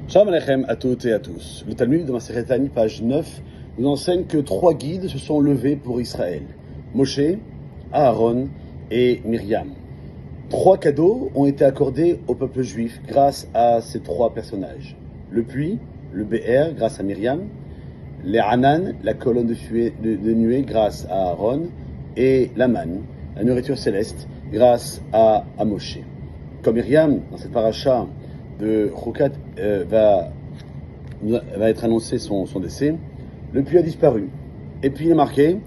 Shalom Aleichem à toutes et à tous. Le Talmud, dans ma Masechet Tani, page 9, nous enseigne que 3 guides se sont levés pour Israël. Moshe, Aaron et Myriam. 3 cadeaux ont été accordés au peuple juif grâce à ces 3 personnages. Le puits, le Be'er, grâce à Myriam. Les Hanan, la colonne de nuée, grâce à Aaron. Et la manne, la nourriture céleste, grâce à Moshe. Comme Myriam, dans cette paracha de Chukat, va être annoncé son décès, le puits a disparu. Et puis il est marqué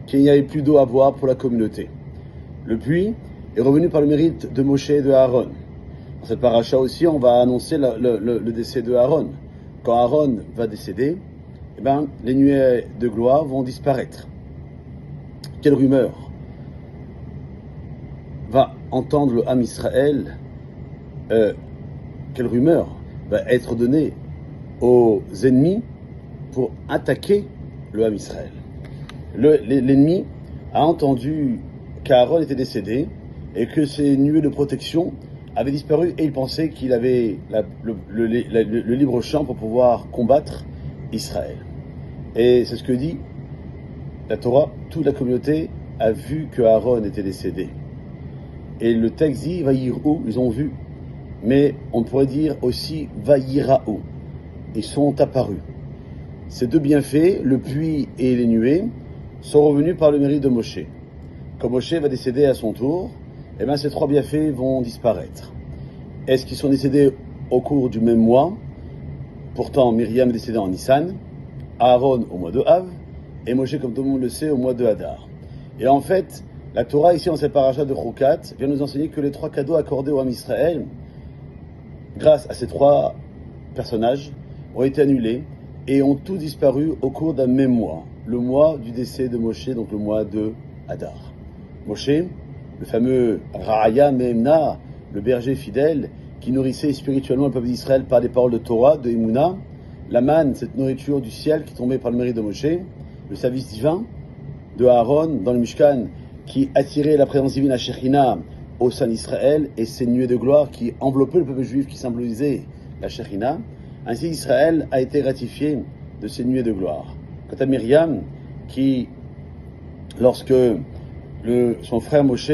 qu'il n'y avait plus d'eau à boire pour la communauté. Le puits est revenu par le mérite de Moshe et de Aaron. Dans cette paracha aussi, on va annoncer le décès de Aaron. Quand Aaron va décéder, les nuées de gloire vont disparaître. Quelle rumeur va entendre le Ham Israël? Quelle rumeur va être donnée aux ennemis pour attaquer le Ham Israël? L'ennemi a entendu qu'Aaron était décédé et que ses nuées de protection avaient disparu, et il pensait qu'il avait le libre champ pour pouvoir combattre Israël. Et c'est ce que dit la Torah. Toute la communauté a vu que Aaron était décédé. Et le texte dit Vayirou, ils ont vu. Mais on pourrait dire aussi Vayiraou, ils sont apparus. Ces 2 bienfaits, le puits et les nuées, sont revenus par le mérite de Moshe. Quand Moshe va décéder à son tour, ces 3 bienfaits vont disparaître. Est-ce qu'ils sont décédés au cours du même mois? Pourtant, Myriam est décédée en Nissan, Aaron au mois de Av, et Moshe, comme tout le monde le sait, au mois de Hadar. Et en fait, la Torah, ici, en cette paracha de Chukat, vient nous enseigner que les 3 cadeaux accordés au Ham Israël, grâce à ces 3 personnages, ont été annulés et ont tous disparu au cours d'un même mois, le mois du décès de Moshe, donc le mois de Hadar. Moshe, le fameux Ra'aya Me'emna, le berger fidèle, qui nourrissait spirituellement le peuple d'Israël par des paroles de Torah, de Emouna, la manne, cette nourriture du ciel qui tombait par le mérite de Moshe, le service divin de Aaron dans le Mishkan, qui attirait la présence divine à Shekhinah au sein d'Israël, et ces nuées de gloire qui enveloppaient le peuple juif, qui symbolisaient la Shekhinah. Ainsi, Israël a été ratifié de ces nuées de gloire. Quant à Myriam, qui, lorsque son frère Moshe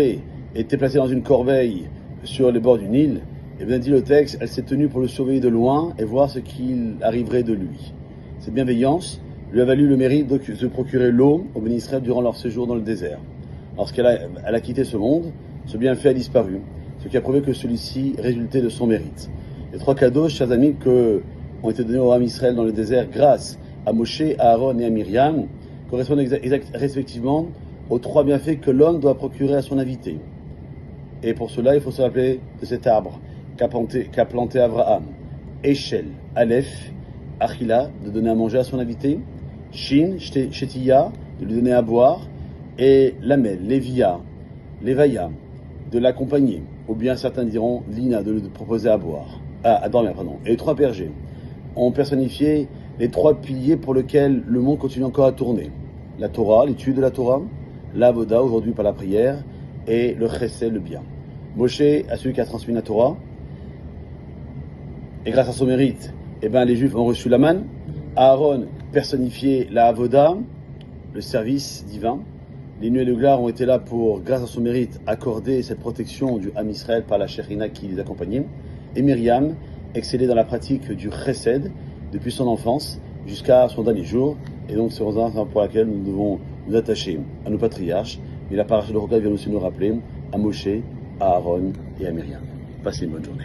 était placé dans une corbeille sur les bords du Nil, dit le texte, elle s'est tenue pour le surveiller de loin et voir ce qu'il arriverait de lui. Cette bienveillance lui a valu le mérite de se procurer l'eau au béni Israël durant leur séjour dans le désert. Lorsqu'elle a quitté ce monde, ce bienfait a disparu, ce qui a prouvé que celui-ci résultait de son mérite. Les 3 cadeaux, chers amis, ont été donnés au Ham Israël dans le désert grâce à Moshe, à Aaron et à Myriam, correspondent respectivement aux 3 bienfaits que l'homme doit procurer à son invité. Et pour cela, il faut se rappeler de cet arbre qu'a planté Abraham. Eshel, Aleph, Achila, de donner à manger à son invité. Shin, Shetiya, de lui donner à boire. Et Lamel, Lévia, Lévaïa, de l'accompagner. Ou bien certains diront Lina, de lui proposer à boire. À dormir, pardon. Et les 3 bergers ont personnifié les 3 piliers pour lesquels le monde continue encore à tourner. La Torah, l'étude de la Torah, l'Avoda, aujourd'hui par la prière, et le Chesed, le bien. Moshe, à celui qui a transmis la Torah, et grâce à son mérite, les Juifs ont reçu la manne. Aaron personnifié la Avoda, le service divin. Les nuées de gloire ont été là pour, grâce à son mérite, accorder cette protection du Ham Israël par la Shekhinah qui les accompagnait. Et Myriam excellait dans la pratique du Chesed depuis son enfance jusqu'à son dernier jour. Et donc c'est une raison pour laquelle nous devons nous attacher à nos patriarches. Et la paracha de Chukat vient aussi nous rappeler à Moshe, à Aaron et à Myriam. Passez une bonne journée.